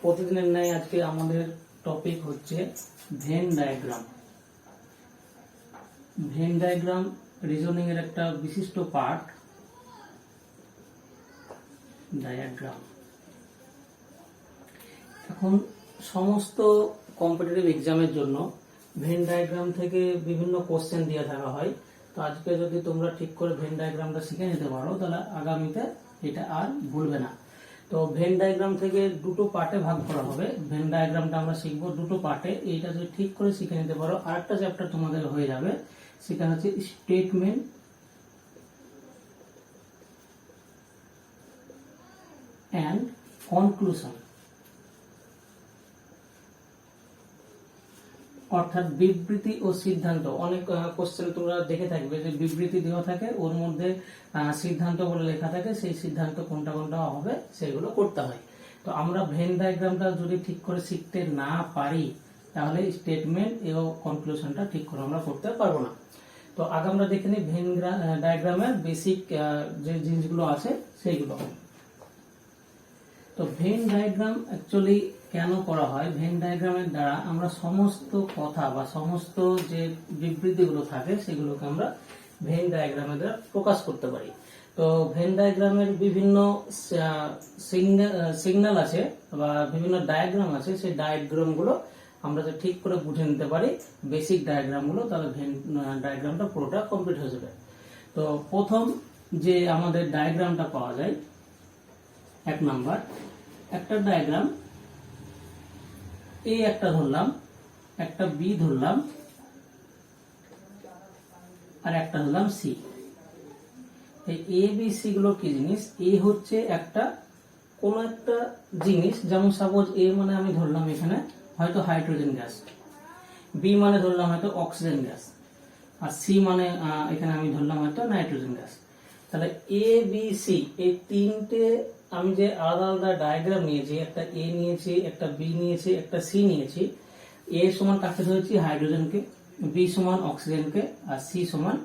প্রতিদিনের ন্যায় আজকে আমাদের টপিক হচ্ছে Venn diagram. Venn diagram reasoning এর একটা বিশিষ্ট পার্ট। ডায়াগ্রাম এখন সমস্ত কম্পিটিটিভ এক্সামের জন্য ভেন ডায়াগ্রাম থেকে বিভিন্ন কোশ্চেন দিয়ে থাকা হয়। তো আজকে যদি তোমরা ঠিক করে ভেন ডায়াগ্রামটা শিখে নিতে পারো তাহলে আগামীতে এটা আর ভুলবে না। তো ভেন ডায়াগ্রাম থেকে দুটো পার্টে ভাগ করা হবে। ভেন ডায়াগ্রামটা আমরা শিখবো দুটো পার্টে। এইটা যদি ঠিক করে শিখে নিতে পারো আরেকটা চ্যাপ্টার তোমাদের হয়ে যাবে, সেটা হচ্ছে স্টেটমেন্ট অ্যান্ড কনক্লুশন, অর্থাৎ বিবৃতি ও সিদ্ধান্ত। অনেক কোশ্চেন তোমরা দেখে থাকবে যে বিবৃতি দেওয়া থাকে, ওর মধ্যে সিদ্ধান্ত বলে লেখা থাকে, সেই সিদ্ধান্ত কোনটা কোনটা হবে সেগুলো করতে হয়। তো আমরা ভেন ডায়াগ্রামটা যদি ঠিক করে শিখতে না পারি তাহলে স্টেটমেন্ট এবং কনক্লুশনটা ঠিক করে আমরা করতে পারবো না। তো আগে আমরা দেখে নিই ভেন ডায়াগ্রামের বেসিক যে জিনিসগুলো আছে সেইগুলো। তো ভেন ডায়াগ্রাম অ্যাকচুয়ালি কেন করা হয়? ভেন ডায়াগ্রামের দ্বারা আমরা সমস্ত কথা বা সমস্ত যে বিবৃতিগুলো থাকে সেগুলোকে আমরা ভেন ডায়াগ্রামের দ্বারা প্রকাশ করতে পারি। তো ভেন ডায়াগ্রামের বিভিন্ন সিগন্যাল আছে বা বিভিন্ন ডায়াগ্রাম আছে, সেই ডায়াগ্রামগুলো আমরা যদি ঠিক করে বুঝে নিতে পারি বেসিক ডায়াগ্রামগুলো, তাহলে ভেন ডায়াগ্রামটা পুরোটা কমপ্লিট হয়ে যাবে। তো প্রথম যে আমাদের ডায়াগ্রামটা পাওয়া যায়, এক নাম্বার একটা ডায়াগ্রাম, এ একটা ধরলাম, একটা বি ধরলাম, আর একটা ধরলাম সি। এই এ বি সি গুলো কি জিনিস? এ হচ্ছে একটা কোন একটা জিনিস, যেমন সাপোজ এ মানে আমি ধরলাম এখানে হয়তো হাইড্রোজেন গ্যাস, বি মানে ধরলাম হয়তো অক্সিজেন গ্যাস, আর সি মানে এখানে আমি ধরলাম হয়তো নাইট্রোজেন গ্যাস। তাহলে এ বি সি এই তিনটে আমি যে আলাদা আলাদা ডায়াগ্রাম নিয়েছি, একটা এ নিয়েছি, একটা বি নিয়েছি, একটা সি নিয়েছি। এ সমান কাকে ধরেছি? হাইড্রোজেনকে, বি সমান অক্সিজেনকে, আর সি সমান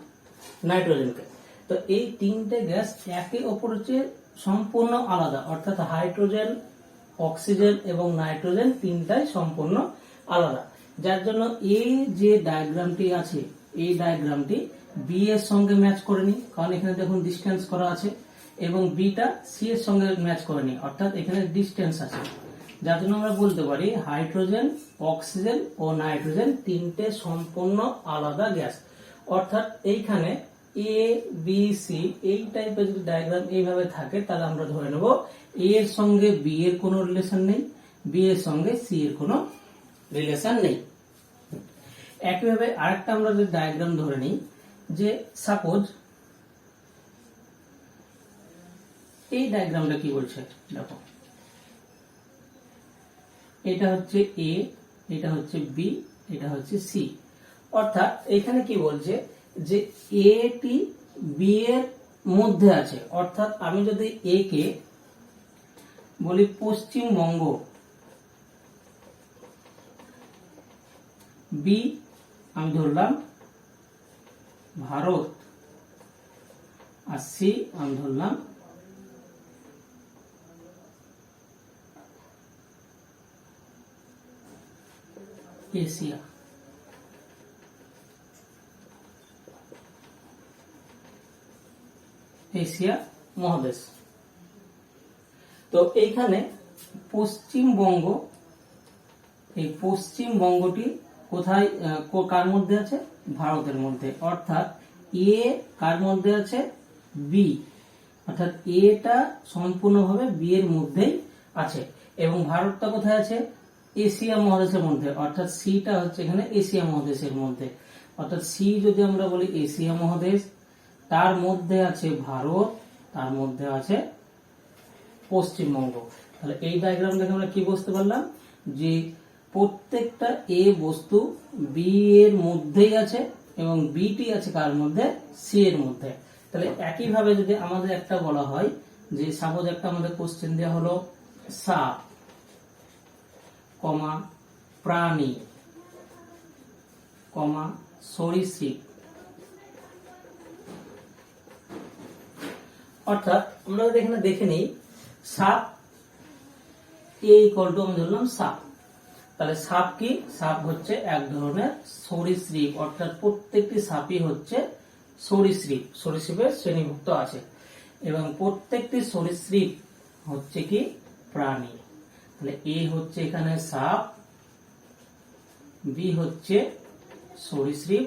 নাইট্রোজেনকে। তো এই তিনটে গ্যাস একে অপরের চেয়ে সম্পূর্ণ আলাদা, অর্থাৎ হাইড্রোজেন, অক্সিজেন এবং নাইট্রোজেন তিনটাই সম্পূর্ণ আলাদা। যার জন্য এই যে ডায়াগ্রামটি আছে, এই ডায়াগ্রামটি বি এর সঙ্গে ম্যাচ করেনি, কারণ এখানে দেখুন ডিসটেন্স করা আছে, এবং বিটা সি এর সঙ্গে ম্যাচ করেনি, অর্থাৎ এখানে ডিসটেন্স আছে। যার জন্য আমরা বলতে পারি হাইড্রোজেন, অক্সিজেন ও নাইট্রোজেন তিনটে সম্পূর্ণ আলাদা গ্যাস। অর্থাৎ এইখানে এ বি সি এই টাইপের যদি ডায়াগ্রাম এইভাবে থাকে তাহলে আমরা ধরে নেব এ এর সঙ্গে বি এর কোনো রিলেশন নেই, বি এর সঙ্গে সি এর কোনো রিলেশন নেই। একইভাবে আরেকটা আমরা যদি ডায়াগ্রাম ধরে নিই, যে সাপোজ এই ডায়াগ্রামটা কি বলছে দেখো, এটা হচ্ছে এ, এটা হচ্ছে বি, এটা হচ্ছে সি। অর্থাৎ এখানে কি বলছে যে এ টি বি এর মধ্যে আছে। অর্থাৎ আমি যদি এ কে বলি পশ্চিমবঙ্গ, বি আমি ধরলাম ভারত, আর সি আমি ধরলাম এশিয়া। এশিয়া মহাদেশ। তো এইখানে পশ্চিমবঙ্গ, এই পশ্চিমবঙ্গটি কোথায় কার মধ্যে আছে? ভারতের মধ্যে। অর্থাৎ এ কার মধ্যে আছে? বি। অর্থাৎ এটা সম্পূর্ণভাবে বি এর মধ্যেই আছে, এবং ভারতটা কোথায় আছে? এশিয়া মহাদেশের মধ্যে। অর্থাৎ সিটা হচ্ছে এখানে এশিয়া মহাদেশের মধ্যে। অর্থাৎ সি যদি আমরা বলি এশিয়া মহাদেশ, তার মধ্যে আছে ভারত, তার মধ্যে আছে পশ্চিমবঙ্গ। তাহলে এই ডায়াগ্রাম দেখে আমরা কি বুঝতে পারলাম? যে প্রত্যেকটা এ বস্তু বি এর মধ্যেই আছে, এবং বিটি আছে কার মধ্যে? সি এর মধ্যে। তাহলে একইভাবে যদি আমাদের একটা বলা হয় যে সাপোজ একটা আমাদের কোশ্চেন দেওয়া হলো সাপ, কমা প্রাণী, কমা সরীসৃপ। অর্থাৎ আমরা যদি এখানে দেখে নিই সাপ এ ইকুয়াল টু আমি ধরলাম সাপ। তাহলে সাপ কি? সাপ হচ্ছে এক ধরনের সরীসৃপ, অর্থাৎ প্রত্যেকটি সাপই হচ্ছে সরীসৃপ, সরীসৃপের শ্রেণীভুক্ত আছে এবং প্রত্যেকটি সরীসৃপ হচ্ছে কি প্রাণী। তাহলে এ হচ্ছে এখানে সাপ, বি হচ্ছে সরীসৃপ,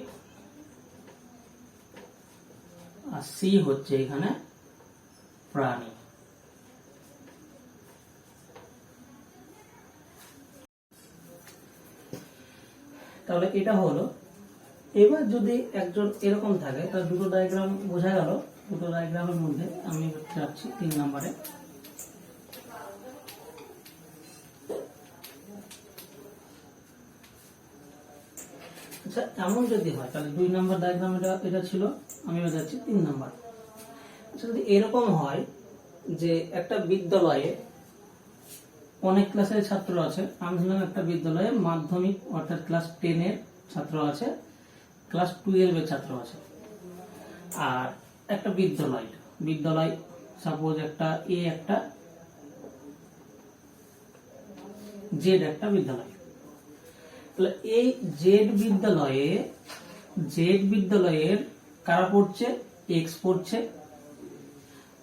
আর সি হচ্ছে এখানে প্রাণী। তাহলে এটা হলো। এবার যদি একজন এরকম থাকে, তাহলে দুটো ডায়াগ্রাম বোঝা গেল। দুটো ডায়াগ্রামের মধ্যে আমি যাচ্ছি 3 নম্বরে। আচ্ছা, এমন যদি হয় তাহলে 2 নম্বর ডায়াগ্রাম এটা ছিল, আমি যাচ্ছি 3 নম্বর। আচ্ছা, যদি এরকম হয় যে একটা বিদ্যালয়ে অনেক ক্লাসের ছাত্র আছে, আমি ধরলাম একটা বিদ্যালয়ে মাধ্যমিক অর্থাৎ ক্লাস 10 এর ছাত্র আছে, ক্লাস 12 এর ছাত্র আছে, আর একটা বিদ্যালয় সাপোজ একটা এ, একটা জেড, একটা বিদ্যালয়। তাহলে এই জেড বিদ্যালয়ের কারা পড়ছে? এক্স পড়ছে।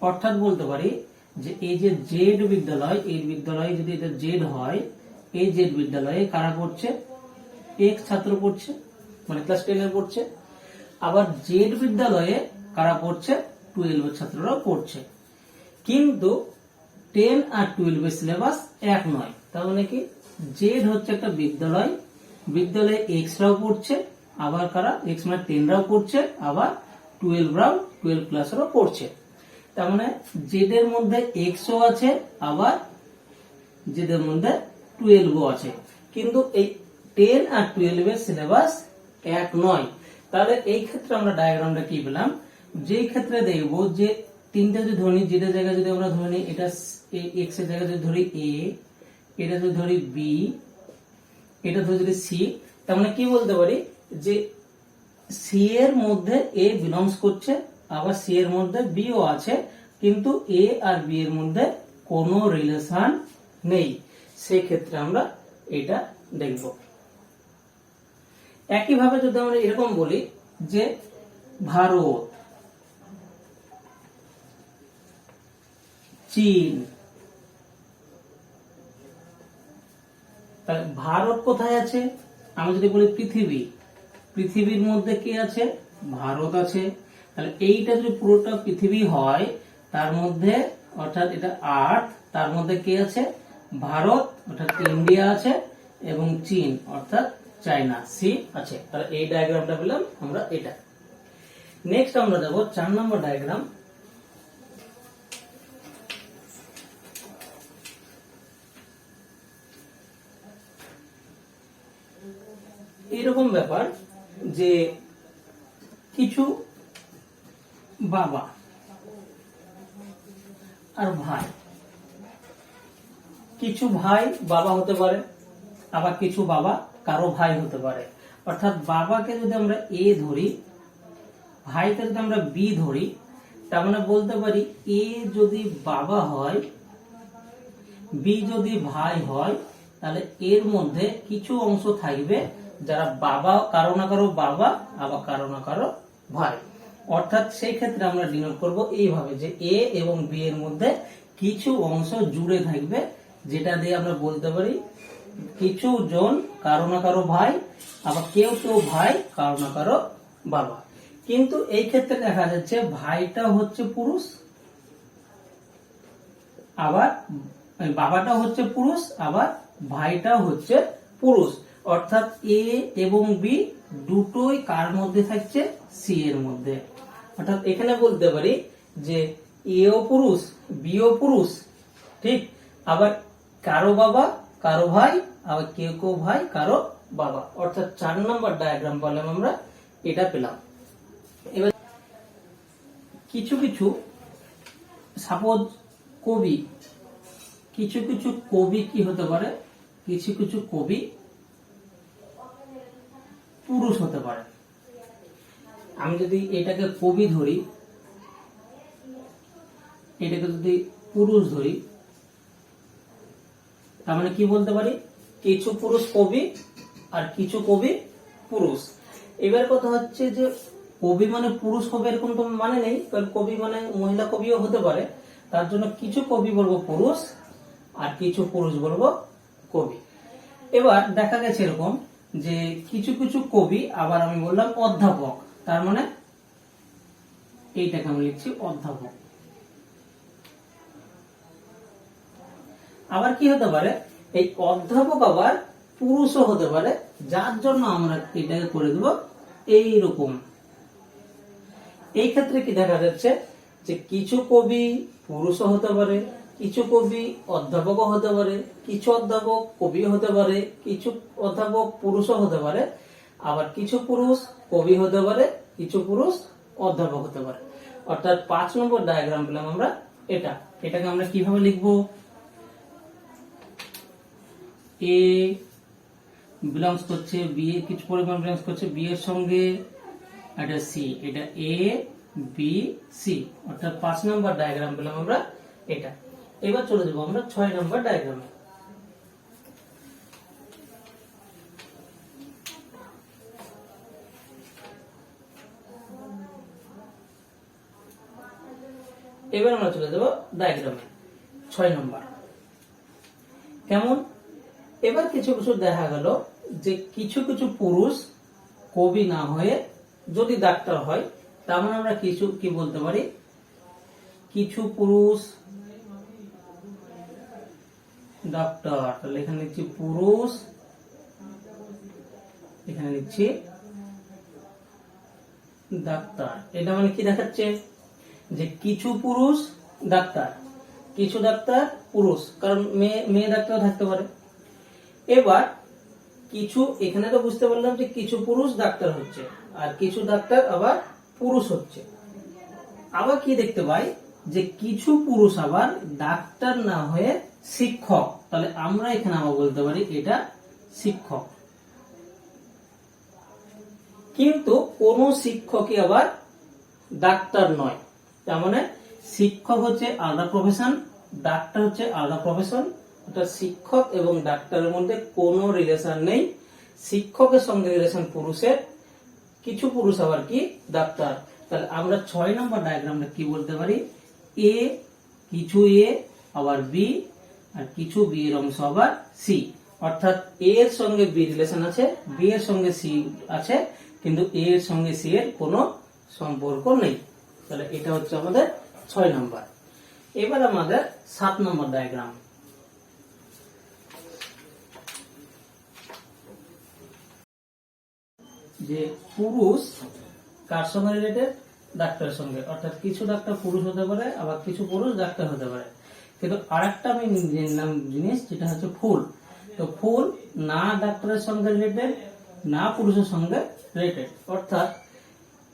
অর্থাৎ বলতে পারি যে এই যে জেড বিদ্যালয়, এই বিদ্যালয়ে যদি এটা জেড হয়, এই জেড বিদ্যালয়ে কারা পড়ছে? এক্স ছাত্র পড়ছে, মানে ক্লাস 10 এর পড়ছে। আবার জেড বিদ্যালয়ে কারা পড়ছে? 12 এর ছাত্ররাও পড়ছে। কিন্তু 10 আর 12 এর সিলেবাস এক নয়। তার মানে কি, জেড হচ্ছে একটা বিদ্যালয়ে এক্স রাও পড়ছে, আবার কারা এক্স মানে 10 রাও পড়ছে, আবার 12 ক্লাসেরও পড়ছে। তার মানে জেড এর মধ্যে এক্স ও আছে, আবার জেড এর মধ্যে 12 ও আছে, কিন্তু এই 10 আর 12 এর সিলেবাস এক নয়। তাহলে এই ক্ষেত্রে আমরা ডায়াগ্রামটা কি পেলাম? যেই ক্ষেত্রে দেখব যে তিনটা যদি ধরি, জেড এর জায়গায় যদি আমরা ধরি এটা এক্স এর জায়গায় যদি ধরি এ, এটা যদি ধরি বি, এটা যদি সি, তার মানে কি বলতে পারি যে সি এর মধ্যে এ বিলংস করছে, আবার সি এর মধ্যে বি ও আছে, কিন্তু এ আর বি এর মধ্যে কোনো রিলেশন নেই। সেই ক্ষেত্রে আমরা এটা দেখব। একইভাবে যদি আমরা এরকম বলি যে ভারত, চীন, তাহলে ভারত কোথায় আছে? আমি যদি বলি পৃথিবীর মধ্যে কে আছে? ভারত আছে। তাহলে এইটা যদি পুরোটা পৃথিবী হয়, তার মধ্যে অর্থাৎ এটা আর্থ, তার মধ্যে কে আছে? ভারত অর্থাৎ ইন্ডিয়া আছে, এবং চীন অর্থাৎ চায়না, সি আছে। তাহলে এই ডায়াগ্রামটা পেলাম আমরা এটা। নেক্সট আমরা যাব 4 নম্বর ডায়াগ্রাম। এরকম ব্যাপার যে কিছু বাবা আর ভাই, কিছু ভাই বাবা হতে পারে, আবার কিছু বাবা কারো ভাই হতে পারে। অর্থাৎ বাবাকে যদি আমরা এ ধরি, ভাইকে যদি আমরা বি ধরি, তার মানে বলতে পারি এ যদি বাবা হয়, বি যদি ভাই হয়, তাহলে এর মধ্যে কিছু অংশ থাকবে যারা বাবা, কারো না কারো বাবা, আবার কারো না কারো ভাই। অর্থাৎ সেই ক্ষেত্রে আমরা ডিনোট করব এইভাবে যে এ এবং বি এর মধ্যে কিছু অংশ জুড়ে থাকবে, যেটা দিয়ে আমরা বলতে পারি কিছু জন কারো না কারো ভাই, আবার কেউ ভাই কারো না কারো বাবা। কিন্তু এই ক্ষেত্রে দেখা যাচ্ছে ভাইটা হচ্ছে পুরুষ, আবার বাবাটা হচ্ছে পুরুষ, আবার ভাইটা হচ্ছে পুরুষ। অর্থাৎ এ এবং বি দুটোই কার মধ্যে থাকছে? সি এর মধ্যে। অর্থাৎ এখানে বলতে পারি যে এ ও পুরুষ, বি ও পুরুষ, ঠিক। আবার কারো বাবা কারো ভাই, আবার কেউ ভাই কারো বাবা। অর্থাৎ 4 নম্বর ডায়াগ্রাম পেলাম আমরা, এটা পেলাম। এবার কিছু সাপোজ কবি, কিছু কবি কি হতে পারে? কিছু কবি পুরুষ হতে পারে। আমি যদি এটাকে কবি ধরি, এটাকে যদি পুরুষ ধরি, তার মানে কি বলতে পারি, কিছু পুরুষ কবি আর কিছু কবি পুরুষ। এবার কথা হচ্ছে যে কবি মানে পুরুষ হবে এরকম তো মানে নেই, কারণ কবি মানে মহিলা কবিও হতে পারে। তার জন্য কিছু কবি বলবো পুরুষ আর কিছু পুরুষ বলবো কবি। এবার দেখা গেছে এরকম যে কিছু কিছু কবি আবার আমি বললাম অধ্যাপক, তার মানে এইটাকে আমি লিখছি অধ্যাপক। আবার কি হতে পারে, এই অধ্যাপক আবার পুরুষও হতে পারে, যার জন্য আমরা এটাকে করে দেব এইরকম। এই ক্ষেত্রে কি দেখা যাচ্ছে যে কিছু কবি পুরুষও হতে পারে, কিছু কবি অধ্যাপকও হতে পারে, কিছু অধ্যাপক কবি হতে পারে, কিছু অধ্যাপক পুরুষও হতে পারে, আবার কিছু পুরুষ কবি হতে পারে, কিছু পুরুষ অধ্যাপক হতে পারে। অর্থাৎ 5 নম্বর ডায়াগ্রাম পেলাম আমরা এটা। এটাকে আমরা কিভাবে লিখবো, এ বিলংস করছে বি এর কিছু পরিমাণ বিলংস করছে বি এর সঙ্গে, এটা সি, এটা এ বি সি, অর্থাৎ 5 নম্বর ডায়াগ্রাম পেলাম আমরা এটা। এবার চলে যাবো আমরা 6 নম্বর ডায়াগ্রামে। এবার আমরা চলে যাবো ডায়াগ্রামে 6 নম্বর। কেমন, এবার কিছু কিছু দেখা গেল যে কিছু কিছু পুরুষ কবি না হয়ে যদি ডাক্তার হয়, তার মানে আমরা কিছু কি বলতে পারি, কিছু পুরুষ ডাক্তার। তাহলে এখানে লিখছি পুরুষ, এখানে লিখছি ডাক্তার। এটা মানে কি দেখাচ্ছে যে কিছু পুরুষ ডাক্তার, কিছু ডাক্তার পুরুষ, কারণ মেয়ে ডাক্তার থাকতে পারে। এবার কিছু এখানে তো বুঝতে পারলাম যে কিছু পুরুষ ডাক্তার হচ্ছে আর কিছু ডাক্তার আবার পুরুষ হচ্ছে। আবার কি দেখতে পাই যে কিছু পুরুষ আবার ডাক্তার না হয়ে শিক্ষক, তাহলে আমরা এখানে আবার বলতে পারি এটা শিক্ষক। কিন্তু কোন শিক্ষকই আবার ডাক্তার নয়, তার মানে শিক্ষক হচ্ছে আলাদা প্রফেশন, ডাক্তার হচ্ছে আলাদা প্রফেশন। অর্থাৎ শিক্ষক এবং ডাক্তারের মধ্যে কোনো রিলেশন নেই। শিক্ষকের সঙ্গে রিলেশন পুরুষের, কিছু পুরুষ আবার কি ডাক্তার। তাহলে আমরা 6 নম্বর ডায়াগ্রামটা কি বলতে পারি, এ কিছু এ আবার বি আর কিছু বি এর অংশ আবার সি। অর্থাৎ এ এর সঙ্গে বি রিলেশন আছে, বি এর সঙ্গে সি আছে, কিন্তু এ এর সঙ্গে সি এর কোনো সম্পর্ক নেই। তাহলে এটা হচ্ছে আমাদের 6 নম্বর। এবার আমাদের 7 নম্বর ডায়াগ্রাম। যে পুরুষ কার সঙ্গে রিলেটেড, ডাক্তারের সঙ্গে। অর্থাৎ কিছু ডাক্তার পুরুষ হতে পারে আবার কিছু পুরুষ ডাক্তার হতে পারে। কিন্তু আরেকটা আমি নিলাম জিনিস, যেটা হচ্ছে ফুল। তো ফুল না ডাক্তারের সঙ্গে রিলেটেড না পুরুষের সঙ্গে রিলেটেড। অর্থাৎ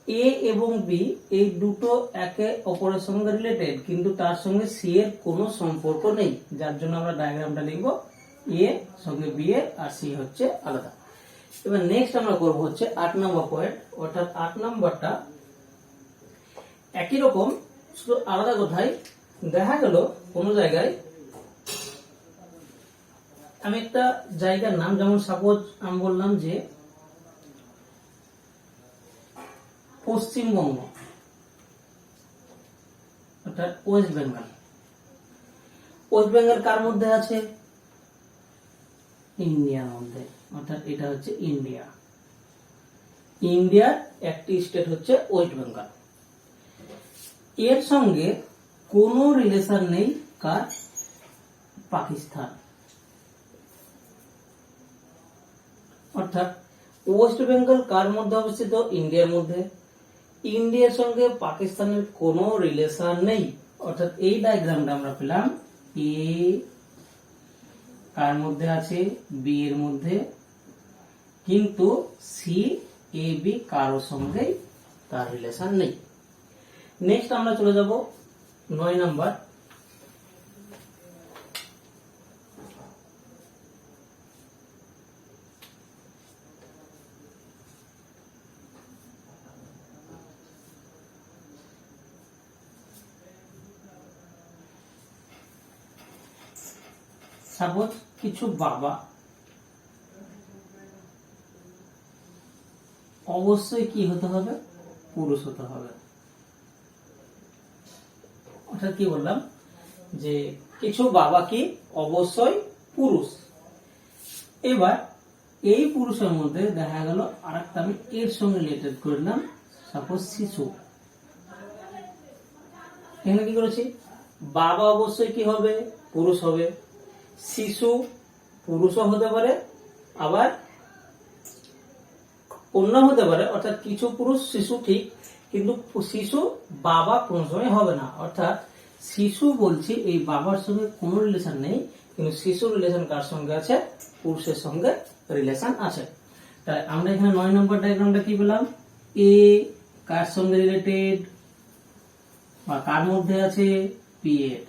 এ এবং বি এই দুটো একে অপরের সঙ্গে রিলেটেড, কিন্তু তার সঙ্গে সি এর কোনো সম্পর্ক নেই, যার জন্য আমরা ডায়াগ্রামটা লিখবো এ সঙ্গে বি এর আর সি হচ্ছে আলাদা। এবার নেক্সট আমরা করবো হচ্ছে 8 নম্বর পয়েন্ট। অর্থাৎ 8 নম্বরটা একই রকম, শুধু আলাদা কোথায় দেখা গেল কোন জায়গায় আমি একটা জায়গার নাম, যেমন সাপোজ আমি বললাম যে পশ্চিমবঙ্গ, অর্থাৎ ওয়েস্ট বেঙ্গল। ওয়েস্ট বেঙ্গল কার মধ্যে আছে, ইন্ডিয়ার মধ্যে। অর্থাৎ এটা হচ্ছে ইন্ডিয়া, ইন্ডিয়ার একটি স্টেট হচ্ছে ওয়েস্ট বেঙ্গল। এর সঙ্গে কোনো রিলেশন নেই কার, পাকিস্তান। অর্থাৎ ওয়েস্ট বেঙ্গল কার মধ্যে অবস্থিত, ইন্ডিয়ার মধ্যে। ইন্ডিয়ার সঙ্গে পাকিস্তানের কোনো রিলেশন নেই। অর্থাৎ এই ডায়াগ্রামটা আমরা পেলাম এ কার মধ্যে আছে, বি এর মধ্যে, কিন্তু সি এ বি কারোর সঙ্গে তার রিলেশন নেই। নেক্সট আমরা চলে যাব 9 নাম্বার। সাপোজ কিছু বাবা অবশ্যই কি হতে হবে, পুরুষ হতে হবে। অর্থাৎ কি বললাম, যে কিছু বাবা কি অবশ্যই পুরুষ। এবার এই পুরুষের মধ্যে দেখা গেল আরেকটা আমি এর সঙ্গে রিলেটেড করলাম, সাপোজ শিশু। এখানে কি করেছি, বাবা অবশ্যই কি হবে, পুরুষ হবে। শিশু পুরুষও হতে পারে, আবার অন্য হতে পারে, অর্থাৎ কিছু পুরুষ শিশু ঠিক, কিন্তু শিশু বাবা কোন সময় হবে না। অর্থাৎ শিশু বলছি এই বাবার সঙ্গে কোনো রিলেশন নেই, কিন্তু শিশুর রিলেশন কার সঙ্গে আছে, পুরুষের সঙ্গে রিলেশন আছে। তাই আমরা এখানে 9 নম্বর ডায়াগ্রামটা কি পেলাম, এ কার সঙ্গে রিলেটেড বা কার মধ্যে আছে, পি এর।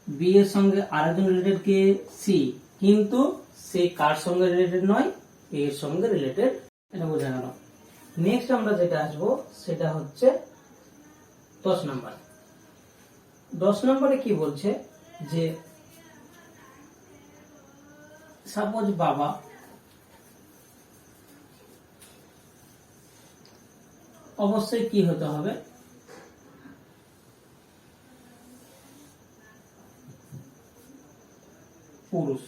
বি এর সঙ্গে আরেকজন রিলেটেড কে, সি, কিন্তু সে কার সঙ্গে রিলেটেড নয়, এ এর সঙ্গে রিলেটেড। এটা বোঝা গেল। নেক্সট আমরা যেটা আসবো সেটা হচ্ছে 10 নম্বর। 10 নম্বরে কি বলছে, যে সাপোজ বাবা অবশ্যই কি হতে হবে, পুরুষ।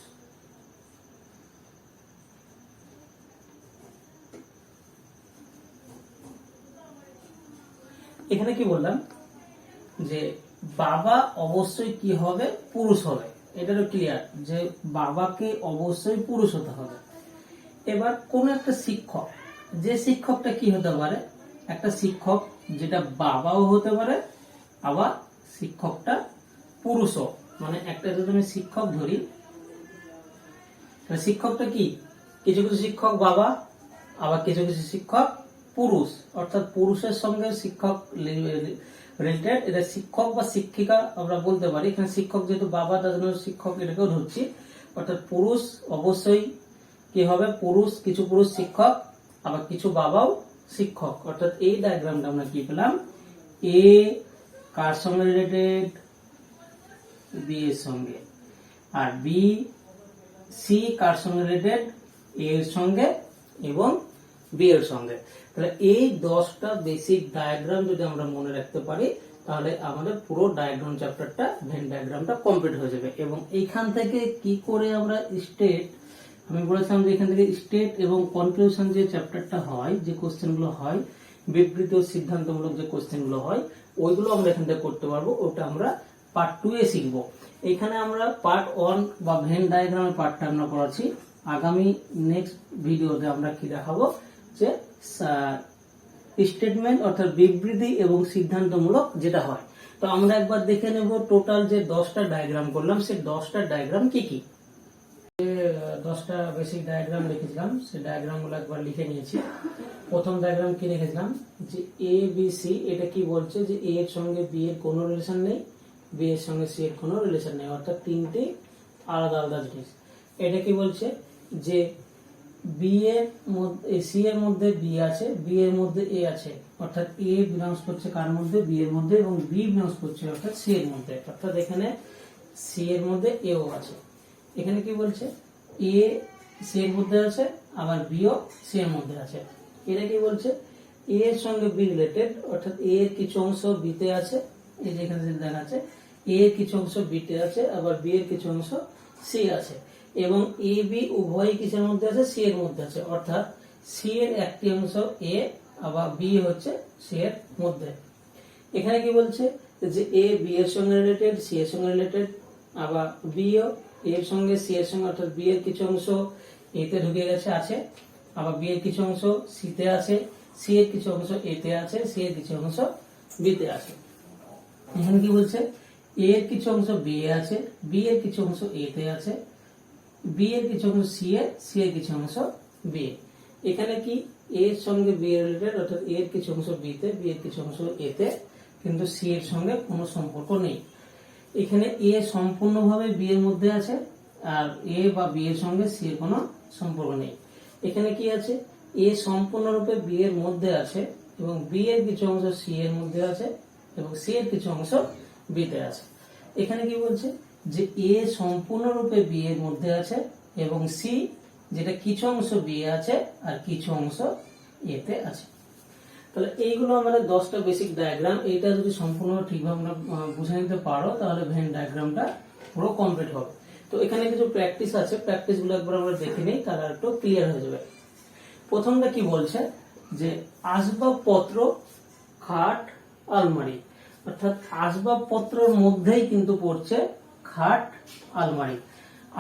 এখানে কি বললাম, যে বাবা অবশ্যই কি হবে, পুরুষ হবে। এটারও ক্লিয়ার যে বাবাকে অবশ্যই পুরুষ হতে হবে। এবার কোন একটা শিক্ষক, যে শিক্ষকটা কি হতে পারে, একটা শিক্ষক যেটা বাবাও হতে পারে, আবার শিক্ষকটা পুরুষও। মানে একটা যদি আমি শিক্ষক ধরি, শিক্ষকটা কি, কিছু কিছু শিক্ষক বাবা, আবার কিছু কিছু শিক্ষক পুরুষ। অর্থাৎ পুরুষের সঙ্গে শিক্ষক রিলেটেড। এটা শিক্ষক বা শিক্ষিকা আমরা বলতে পারি। এখানে শিক্ষক যেহেতু বাবা, তার জন্য শিক্ষক এটাকেও ধরছি। অর্থাৎ পুরুষ অবশ্যই কি হবে, পুরুষ, কিছু পুরুষ শিক্ষক, আবার কিছু বাবাও শিক্ষক। অর্থাৎ এই ডায়াগ্রামটা আমরা কি পেলাম, এ কার সঙ্গে রিলেটেড, বি এর সঙ্গে, আর বি সি কার সঙ্গে রিলেটেড, এ এর সঙ্গে এবং বি এর সঙ্গে। তাহলে এই 10টা বেসিক ডায়াগ্রাম যদি আমরা মনে রাখতে পারি, তাহলে আমাদের পুরো ডায়াগ্রাম চ্যাপ্টারটা, ভেন ডায়াগ্রামটা কমপ্লিট হয়ে যাবে। এবং এইখান থেকে কি করে আমরা স্টেট, আমি বলেছিলাম যে এখান থেকে স্টেট এবং কনক্লুশন যে চ্যাপ্টারটা হয়, যে কোশ্চেনগুলো হয়, বিবৃত ও সিদ্ধান্তমূলক যে কোশ্চেনগুলো হয়, ওইগুলো আমরা এখান থেকে করতে পারবো। ওটা আমরা পার্ট 2 এ শিখবো। এখানে আমরা পার্ট 1 বা ভেন ডায়াগ্রামের পার্টটা আমরা করাচ্ছি। আগামী নেক্সট ভিডিওতে আমরা কি দেখাবো, যে স্টেটমেন্ট অর্থাৎ বিবৃতি এবং সিদ্ধান্তমূলক যেটা হয়। তো আমরা একবার দেখে নেব টোটাল যে 10টা ডায়াগ্রাম করলাম, সেই 10টা ডায়াগ্রাম কি কি। 10টা বেসিক ডায়াগ্রাম লিখেছিলাম, সেই ডায়াগ্রাম গুলো একবার লিখে নিয়েছি। প্রথম ডায়াগ্রাম কি লিখেছিলাম, যে এ বি সি। এটা কি বলছে, যে এ এর সঙ্গে বি এর কোনো রিলেশন নেই, বি এর সঙ্গে সি এর কোনো রিলেশন নেই, অর্থাৎ তিনটি আলাদা আলাদা জিনিস। এটা কি বলছে, যে বি এর মধ্যে, সি এর মধ্যে বি আছে, বি এর মধ্যে এ আছে, অর্থাৎ এ বিলংস করছে কার মধ্যে, বি এর মধ্যে, এবং বি বিলংস করছে অর্থাৎ সি এর মধ্যে। অর্থাৎ এখানে সি এর মধ্যে এও আছে। এখানে কি বলছে, এ সি এর মধ্যে আছে, আবার বিও সি এর মধ্যে আছে। এটা কি বলছে, এ এর সঙ্গে বি রিলেটেড, অর্থাৎ এ এর কিছু অংশ বি তে আছে, এই যে এখানে দেখা আছে, এ এর কিছু অংশ বি তে আছে, আবার বি এর কিছু অংশ সি আছে, এবং এ বি উভয়ই কিসের মধ্যে আছে, সি এর মধ্যে আছে। অর্থাৎ সি এর একটি অংশ এ, আবার বি হচ্ছে সি এর মধ্যে। এখানে কি বলছে, যে এ বি এর সঙ্গে রিলেটেড, সি এর সঙ্গে রিলেটেড, আবার বি ও এর সঙ্গে সি এর সঙ্গে, অর্থাৎ বি এর কিছু অংশ এ তে ঢুকে গেছে আছে, আবার বি এর কিছু অংশ সি তে আছে, সি এর কিছু অংশ এ তে আছে, সি এর কিছু অংশ বি তে আছে। এখানে কি বলছে, এ এর কিছু অংশ বি এ আছে, বি এর কিছু অংশ এ তে আছে, বি এর কিছু অংশ সি এ, সি এর কিছু অংশ বি এ। এখানে কি এ এর সঙ্গে বি এর রিলেটেড, অর্থাৎ এ এর কিছু অংশ বি তে, বি এর কিছু অংশ এ তে, কিন্তু সি এর সঙ্গে কোনো সম্পর্ক নেই। এখানে এ সম্পূর্ণভাবে বি এর মধ্যে আছে, আর এ বা বি এর সঙ্গে সি এর কোনো সম্পর্ক নেই। এখানে কি আছে, এ সম্পূর্ণরূপে বি এর মধ্যে আছে, এবং বি এর কিছু অংশ সি এর মধ্যে আছে, এবং সি এর কিছু অংশ বি তে আছে। এখানে কি বলছে, যে এ সম্পূর্ণরূপে বি এর মধ্যে আছে এবং সি যেটা কিছু অংশ বি এ আছে আর কিছু অংশ এ তে আছে। তাহলে এইগুলো আমাদের 10টা বেসিক ডায়াগ্রাম। এইটা যদি সম্পূর্ণ ঠিকভাবে আমরা বুঝে নিতে পারো তাহলে ভেন ডায়াগ্রামটা পুরো কমপ্লিট হবে। তো এখানে কিছু প্র্যাকটিস আছে, প্র্যাকটিস গুলো একবার আমরা দেখে নিই, তাহলে একটু ক্লিয়ার হয়ে যাবে। প্রথমটা কি বলছে যে আসবাবপত্র, খাট, আলমারি, অর্থাৎ আসবাবপত্রের মধ্যেই কিন্তু পড়ছে খাট, আলমারি।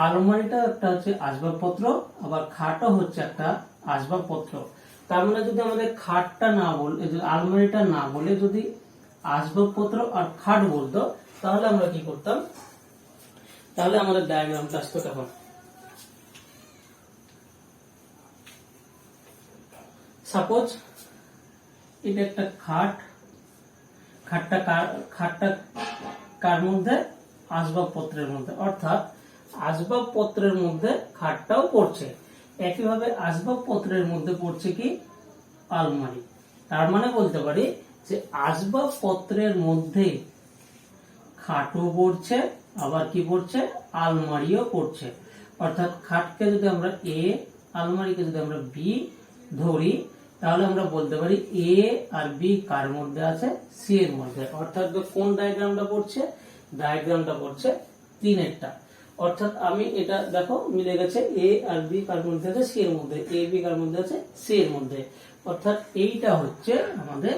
আলমারিটা একটা হচ্ছে আসবাবপত্র, আবার খাটও হচ্ছে একটা আসবাবপত্র। তার মানে যদি আমাদের খাটটা না বলে, আলমারিটা না বলে যদি আসবাবপত্র আর খাট বলতো তাহলে আমরা কি করতাম, তাহলে আমাদের ডায়াগ্রামটা আসতো কেমন। সাপোজ এটা একটা খাট, খাটটা কার মধ্যে, আসবাবপত্রের মধ্যে, অর্থাৎ আসবাবপত্রের মধ্যে খাটটাও পড়ছে। একইভাবে আসবাবপত্রের মধ্যে পড়ছে কি, আলমারি। তার মানে বলতে পারি যে আসবাবপত্রের মধ্যে খাটও পড়ছে, আবার কি পড়ছে, আলমারিও পড়ছে। অর্থাৎ খাটকে যদি আমরা এ, আলমারিকে যদি আমরা বি ধরি, তাহলে আমরা বলতে পারি এ আর বি কার মধ্যে আছে, সি এর মধ্যে। অর্থাৎ কোন ডায়াগ্রামটা পড়ছে, ডায়াগ্রামটা পড়ছে 3-এরটা। অর্থাৎ আমি এটা দেখো মিলে গেছে, এ আর বি কার মধ্যে আছে, সি এর মধ্যে, এ বি কার মধ্যে আছে, সি এর মধ্যে। অর্থাৎ এইটা হচ্ছে আমাদের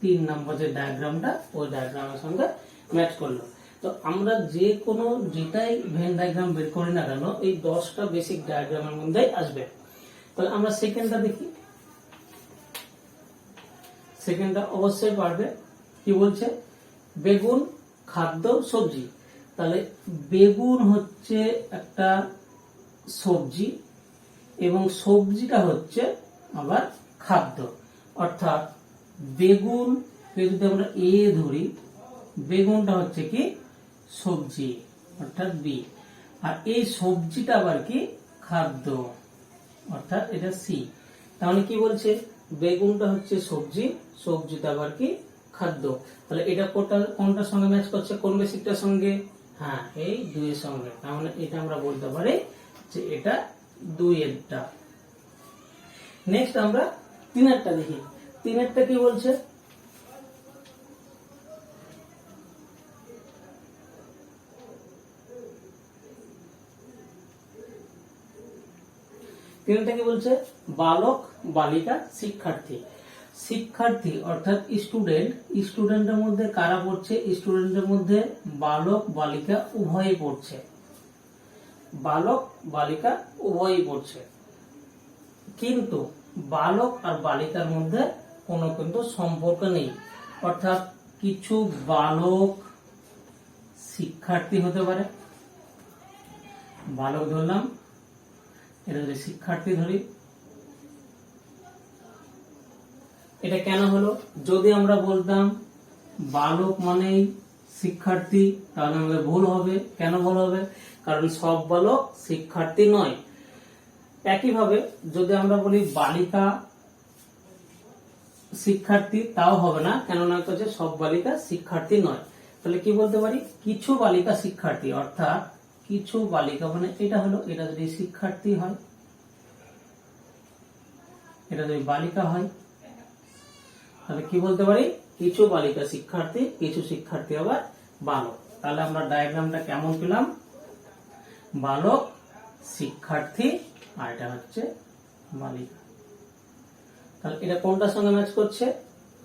3 নম্বর যে ডায়াগ্রামটা, ওই ডায়াগ্রামের সঙ্গে ম্যাচ করলো। তো আমরা যে কোনো যেটাই ভেন ডায়াগ্রাম বের করি না কেন, এই 10টা বেসিক ডায়াগ্রামের মধ্যেই আসবে। তাহলে আমরা সেকেন্ডটা দেখি। সেকেন্ডটা অবশ্যই পারবে। কি বলছে, বেগুন, খাদ্য, সবজি। তাহলে বেগুন হচ্ছে একটা সবজি এবং সবজিটা হচ্ছে আবার খাদ্য। অর্থাৎ বেগুন যদি আমরা এ ধরি, বেগুনটা হচ্ছে কি সবজি, অর্থাৎ বি, আর এই সবজিটা আবার কি খাদ্য, অর্থাৎ এটা সি। তাহলে কি বলছে, বেগুনটা হচ্ছে সবজি, সবজিটা আবার কি খাদ্য। তাহলে এটা কোনটার সঙ্গে ম্যাচ করছে, কোন বেসিকটার সঙ্গে, হ্যাঁ এই 2 এর সঙ্গে। তার মানে এটা আমরা বলতে পারি যে এটা 2-এরটা। নেক্সট আমরা 3-এরটা দেখি। 3-এরটা কি বলছে, তিনটা কি বলছে, বালক, বালিকা, শিক্ষার্থী। শিক্ষার্থী অর্থাৎ স্টুডেন্ট, স্টুডেন্টের মধ্যে কারা পড়ছে, স্টুডেন্টের মধ্যে বালক বালিকা উভয়ই পড়ছে, বালক বালিকা উভয়ই পড়ছে। কিন্তু বালক আর বালিকার মধ্যে কোনো কিন্তু সম্পর্ক নেই। অর্থাৎ কিছু বালক শিক্ষার্থী হতে পারে, বালক ধরলাম, এটা যদি শিক্ষার্থী ধরি, এটা কেন হলো, যদি আমরা বলতাম বালক মানেই শিক্ষার্থী তাহলে আমাদের ভুল হবে। কেন ভুল হবে, কারণ সব বালক শিক্ষার্থী নয়। একইভাবে যদি আমরা বলি বালিকা শিক্ষার্থী, তাও হবে না, কেননা হচ্ছে সব বালিকা শিক্ষার্থী নয়। তাহলে কি বলতে পারি, কিছু বালিকা শিক্ষার্থী, অর্থাৎ কিছু বালিকা মানে এটা হলো, এটা যদি শিক্ষার্থী হয়, এটা যদি বালিকা হয়, তাহলে কি বলতে পারি, কিছু বালিকা শিক্ষার্থী, কিছু শিক্ষার্থী আবার বালক। তাহলে আমরা ডায়াগ্রামটা কেমন পেলাম, বালক, শিক্ষার্থী, আর এটা হচ্ছে বালিকা। তাহলে এটা কোনটার সঙ্গে ম্যাচ করছে,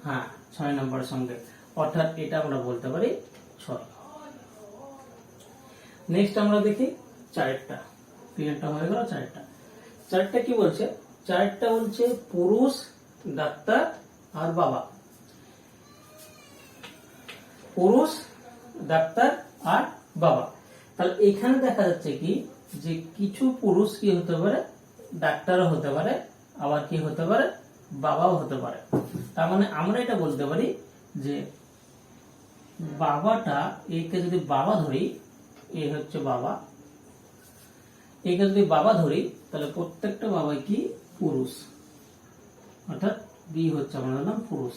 হ্যাঁ 6 নম্বরের সঙ্গে। অর্থাৎ এটা আমরা বলতে পারি 6। নেক্সট আমরা দেখি 4-টা। 3-টা হয়ে গেল, 4-টা। 4-টা কি বলছে, 4-টা বলছে পুরুষ, ডাক্তার আর বাবা। পুরুষ, ডাক্তার আর বাবা। তাহলে এখানে দেখা যাচ্ছে কি যে কিছু পুরুষ কি হতে পারে, ডাক্তারও হতে পারে, আবার কি হতে পারে, বাবাও হতে পারে। তার মানে আমরা এটা বলতে পারি যে বাবাটা, একে যদি বাবা ধরি, এ হচ্ছে বাবা, একে যদি বাবা ধরি তাহলে প্রত্যেকটা বাবাই কি পুরুষ, অর্থাৎ বি হচ্ছে আমরা নাম পুরুষ।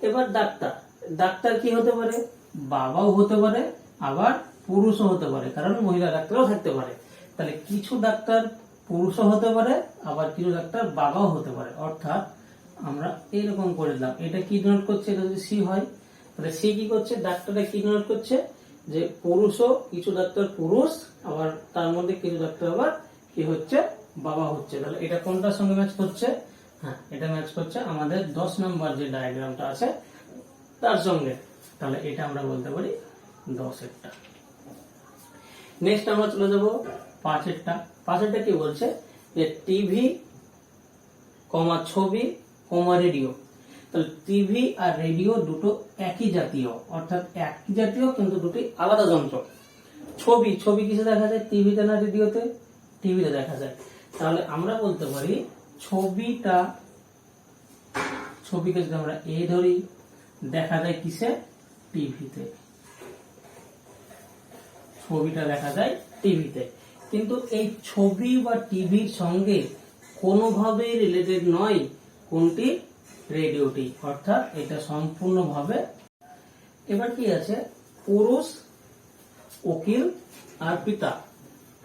এবার ডাক্তার, ডাক্তার কি হতে পারে, বাবাও হতে পারে, আবার পুরুষও হতে পারে, কারণ মহিলা ডাক্তারও থাকতে পারে। তাহলে কিছু ডাক্তার পুরুষও হতে পারে, আবার কিছু ডাক্তার বাবাও হতে পারে। অর্থাৎ আমরা এইরকম করে দিলাম, এটা কি ডিনোট করছে, এটা যদি সি হয় তাহলে সি কি করছে, ডাক্তারটা কি ডিনোট করছে যে পুরুষও, কিছু ডাক্তার পুরুষ, আবার তার মধ্যে কিছু ডাক্তার আবার কি হচ্ছে, বাবা হচ্ছে। তাহলে এটা কোনটার সঙ্গে ম্যাচ করছে, হ্যাঁ এটা ম্যাচ করছে আমাদের 10 নম্বর যে ডায়াগ্রামটা আছে তার সঙ্গে। তাহলে এটা আমরা বলতে পারি 10-এরটা। নেক্সট আমরা চলে যাব 5-এরটা। 5-এরটা কি বলছে যে টিভি, ছবি, রেডিও। তাহলে টিভি আর রেডিও দুটো একই জাতীয়, অর্থাৎ একই জাতীয় কিন্তু দুটি আলাদা যন্ত্র। ছবি, ছবি কিসে দেখা যায়, টিভিতে না রেডিওতে? টিভিতে দেখা যায়। তাহলে আমরা বলতে পারি ছবিকে যদি আমরা এ ধরি, দেখা যায় কিসে, টিভিতে। ছবিটা দেখা যায় টিভিতে, কিন্তু এই ছবি বা টিভির সঙ্গে কোনোভাবে রিলেটেড নয় কোনটি, রেডিওটি। অর্থাৎ এটা সম্পূর্ণভাবে। এবার কি আছে, পুরুষ, উকিল আর পিতা।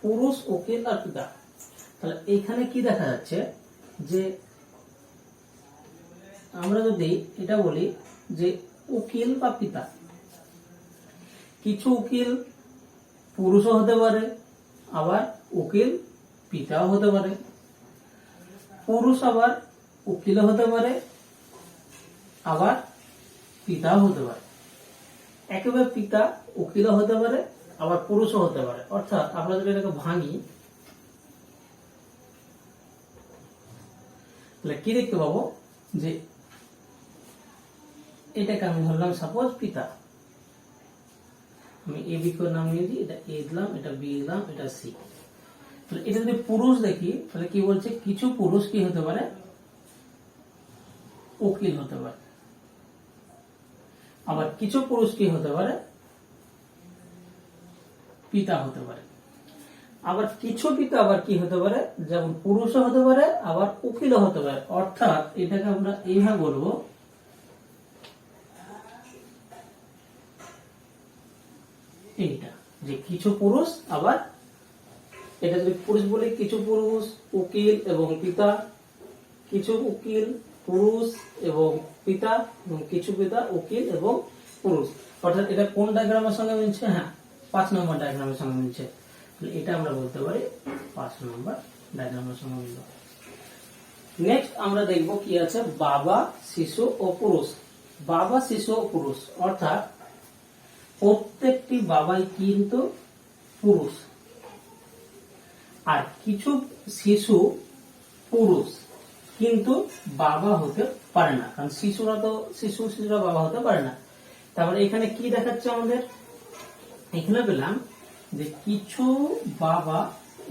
পুরুষ, উকিল আর পিতা। তাহলে এখানে কি দেখা যাচ্ছে যে আমরা যদি এটা বলি যে উকিল বা পিতা, কিছু উকিল পুরুষও হতে পারে, আবার উকিল পিতাও হতে পারে। পুরুষ আবার উকিলও হতে পারে, আবার পিতাও হতে পারে। একেবারে পিতা উকিলও হতে পারে, আবার পুরুষও হতে পারে। অর্থাৎ আমরা যদি এটাকে ভাঙি তাহলে কি দেখতে পাবো যে এটাকে আমি ধরলাম সাপোজ পিতা, আমি এ বি করে নাম নিয়েছি, এটা এ দিলাম, এটা বি দিলাম, এটা সি। তাহলে এটা যদি পুরুষ দেখি তাহলে কি বলছে, কিছু পুরুষ কি হতে পারে, উকিল হতে পারে, আবার কিছু পুরুষ কি হতে পারে, পিতা হতে পারে। আবার কিছু পিতা আবার কি হতে পারে, যেমন পুরুষও হতে পারে, আবার উকিলও হতে পারে। অর্থাৎ এটাকে আমরা এইভাবে বলবো, এইটা যে কিছু পুরুষ, আবার এটা যদি পুরুষ বলি, কিছু পুরুষ উকিল এবং পিতা, কিছু উকিল পুরুষ এবং পিতা, এবং কিছু পিতা উকিল এবং পুরুষ। অর্থাৎ এটা কোন ডায়াগ্রামের সঙ্গে মিলছে, হ্যাঁ 5 নম্বর ডায়াগ্রামের সঙ্গে মিলছে। এটা আমরা বলতে পারি 5 নম্বর ডায়াগ্রামের সঙ্গে মিলল। নেক্সট আমরা দেখব কি আছে, বাবা, শিশু ও পুরুষ। বাবা, শিশু ও পুরুষ, অর্থাৎ প্রত্যেকটি বাবাই কিন্তু পুরুষ, আর কিছু শিশু পুরুষ কিন্তু বাবা হতে পারে না, কারণ শিশুরা বাবা হতে পারে না। তারপরে এখানে কি দেখাচ্ছে আমাদের, এখানে পেলাম যে কিছু বাবা,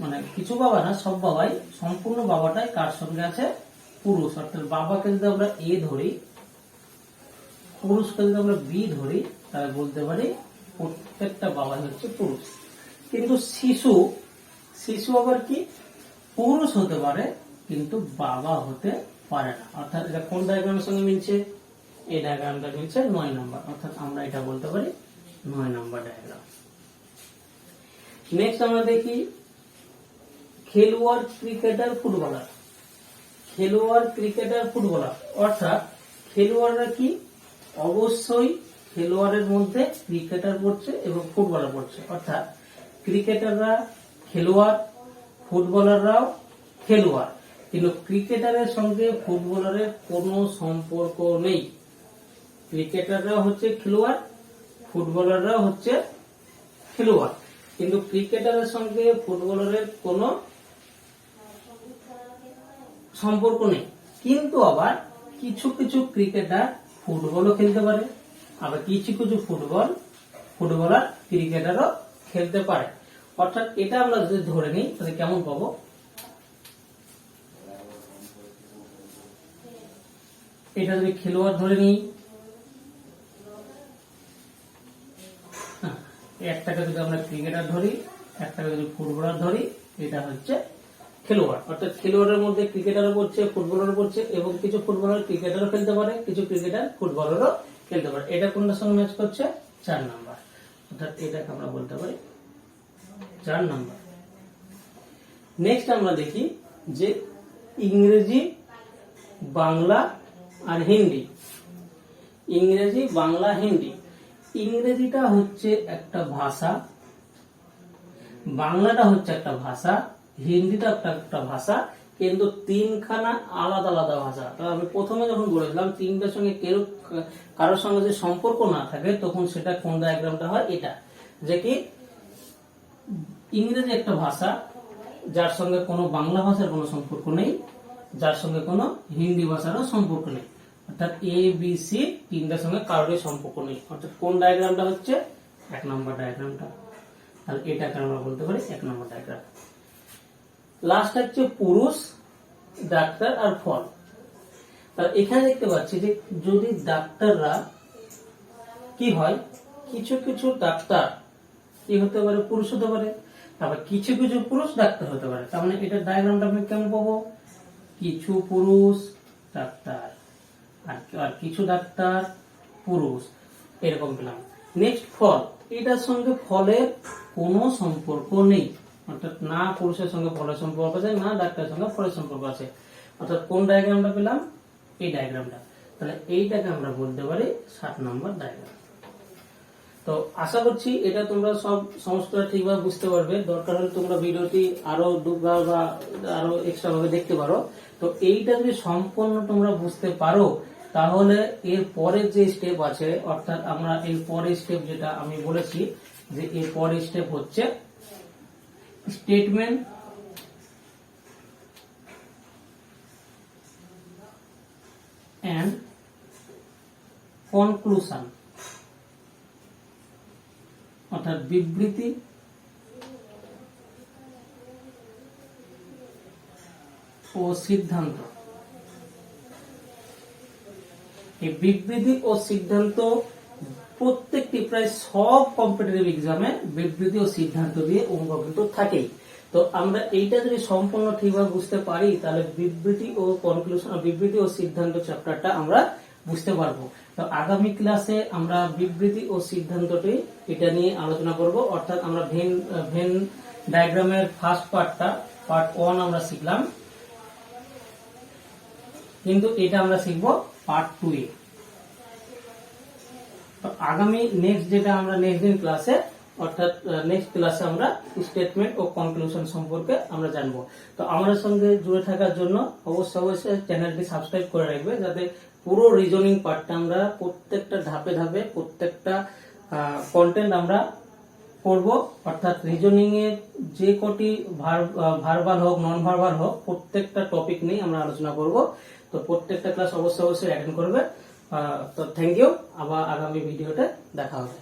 মানে কিছু বাবা না, সব বাবাই, সম্পূর্ণ বাবাটাই কার সঙ্গে আছে, পুরুষ। অর্থাৎ বাবাকে যদি আমরা এ ধরি, পুরুষকে যদি আমরা বি ধরি, তাহলে বলতে পারি প্রত্যেকটা বাবা হচ্ছে পুরুষ। কিন্তু শিশু আবার কি, পুরুষ হতে পারে কিন্তু বাবা হতে পারে না। অর্থাৎ এটা কোন ডায়াগ্রামের সঙ্গে মিলছে, এই ডায়াগ্রামটা মিলছে 9 নম্বর। অর্থাৎ আমরা এটা বলতে পারি 9 নম্বর ডায়াগ্রাম। নেক্সট আমরা দেখি খেলোয়াড়, ক্রিকেটার, ফুটবলার। খেলোয়াড়, ক্রিকেটার, ফুটবলার, অর্থাৎ খেলোয়াড়রা কি, অবশ্যই খেলোয়াড়ের মধ্যে ক্রিকেটার পড়ছে এবং ফুটবলার পড়ছে। অর্থাৎ ক্রিকেটাররা খেলোয়াড়, ফুটবলাররাও খেলোয়াড়, কিন্তু ক্রিকেটারের সঙ্গে ফুটবলারের কোনো সম্পর্ক নেই। ক্রিকেটাররা হচ্ছে খেলোয়াড়, ফুটবলাররা হচ্ছে খেলোয়াড়, কিন্তু ক্রিকেটারের সঙ্গে ফুটবলারের কোনো সম্পর্ক নেই। কিন্তু আবার কিছু কিছু ক্রিকেটার ফুটবলও খেলতে পারে, আবার কিছু কিছু ফুটবলার ক্রিকেটারও খেলতে পারে। অর্থাৎ এটা আমরা যদি ধরে নিই তাহলে কেমন পাবো, এটা যদি খেলোয়াড় ধরে নিই, একটাকে যদি আমরা ক্রিকেটার ধরি, একটাকে যদি ফুটবলার ধরি, এটা হচ্ছে খেলোয়াড়। অর্থাৎ খেলোয়াড়ের মধ্যে ক্রিকেটারও পড়ছে, ফুটবলারও পড়ছে, এবং কিছু ফুটবলার ক্রিকেটারও খেলতে পারে, কিছু ক্রিকেটার ফুটবলারও খেলতে পারে। এটা কোনটার সঙ্গে ম্যাচ করছে, 4 নাম্বার। অর্থাৎ এটাকে আমরা বলতে পারি 4 নাম্বার। নেক্সট আমরা দেখি যে ইংরেজি, বাংলা আর হিন্দি। ইংরেজি, বাংলা, হিন্দি। ইংরেজিটা হচ্ছে একটা ভাষা, বাংলাটা হচ্ছে একটা ভাষা, হিন্দিটা একটা ভাষা, কিন্তু তিনখানা আলাদা আলাদা ভাষা। তো আমি প্রথমে যখন বলেছিলাম তিনটার সঙ্গে কারোর সঙ্গে যে সম্পর্ক না থাকে তখন সেটা কোন ডায়াগ্রামটা হয়, এটা যে কি ইংরেজি একটা ভাষা যার সঙ্গে কোনো বাংলা ভাষার কোনো সম্পর্ক নেই, যার সঙ্গে কোনো হিন্দি ভাষারও সম্পর্ক নেই, অর্থাৎ এ বি সি তিনটার সঙ্গে কারোরই সম্পর্ক নেই। অর্থাৎ কোন ডায়াগ্রামটা হচ্ছে 1 নম্বর ডায়াগ্রামটা। তাহলে এটাকে আমরা বলতে পারি 1 নম্বর ডায়াগ্রাম। লাস্ট হচ্ছে পুরুষ, ডাক্তার আর ফল। তাহলে এখানে দেখতে পাচ্ছি যে যদি ডাক্তাররা কি হয়, কিছু কিছু ডাক্তার কি হতে পারে, পুরুষ হতে পারে, তারপর কিছু কিছু পুরুষ ডাক্তার হতে পারে। তার মানে এটা ডায়াগ্রামটা আমি কেমন পাবো, কিছু পুরুষ ডাক্তার আর কিছু ডাক্তার পুরুষ, এরকম পেলাম। নেক্সট ফল, এটার সঙ্গে ফলের কোনো সম্পর্ক নেই, অর্থাৎ না পুরুষের সঙ্গে ফলের সম্পর্ক আছে, না ডাক্তারের সঙ্গে ফলের সম্পর্ক আছে। অর্থাৎ কোন ডায়াগ্রামটা পেলাম, এই ডায়াগ্রামটা। তাহলে এইটাকে আমরা বলতে পারি 7 নম্বর ডায়াগ্রাম। তো আশা করছি এটা তোমরা সমস্তটা ঠিকভাবে বুঝতে পারবে। দরকার হলে তোমরা ভিডিওটি আরো দুবার বা আরো এক্সট্রা ভাবে দেখতে পারো। তো এইটা যদি সম্পূর্ণ তোমরা বুঝতে পারো তাহলে এর পরের যে স্টেপ আছে, অর্থাৎ আমরা এর পরের স্টেপ যেটা আমি বলেছি যে এর পরের স্টেপ হচ্ছে স্টেটমেন্ট এন্ড কনক্লুশন, অর্থাৎ বিবৃতি ও সিদ্ধান্ত। এই বিবৃতি ও সিদ্ধান্ত প্রত্যেকটি প্রায় সব কম্পিটিটিভ এক্সামে বিবৃতি ও সিদ্ধান্ত দিয়ে অঙ্ক কিন্তু থাকেই। তো আমরা এইটা যদি সম্পূর্ণ ঠিকভাবে বুঝতে পারি তাহলে বিবৃতি ও কনক্লুশন, বিবৃতি ও সিদ্ধান্ত চ্যাপ্টারটা আমরা বুঝতে পারবো। তো আগামী ক্লাসে আমরা বিবৃতি ও সিদ্ধান্তটি এটা নিয়ে আলোচনা করব। অর্থাৎ আমরা ভেন ডায়াগ্রামের ফার্স্ট পার্টটা, পার্ট 1 আমরা শিখলাম, কিন্তু এটা আমরা শিখবো পার্ট 2 এ। তো আগামী নেক্সট যেটা আমরা নেক্সট দিন ক্লাসে, অর্থাৎ নেক্সট ক্লাসে আমরা স্টেটমেন্ট ও কনক্লুশন সম্পর্কে আমরা জানবো। তো আমাদের সঙ্গে জুড়ে থাকার জন্য অবশ্যই চ্যানেলটি সাবস্ক্রাইব করে রাখবে, যাতে পুরো রিজনিং পার্টটা আমরা প্রত্যেকটা ধাপে ধাপে প্রত্যেকটা কন্টেন্ট আমরা করব। অর্থাৎ রিজনিং এর যে কটি ভার্বাল হোক নন ভার্বাল হোক প্রত্যেকটা টপিক নিয়ে আমরা আলোচনা করব। তো প্রত্যেকটা ক্লাস অবশ্যই অ্যাটেন্ড করবে। তো থ্যাংক ইউ, আবার আগামী ভিডিওতে দেখা হবে।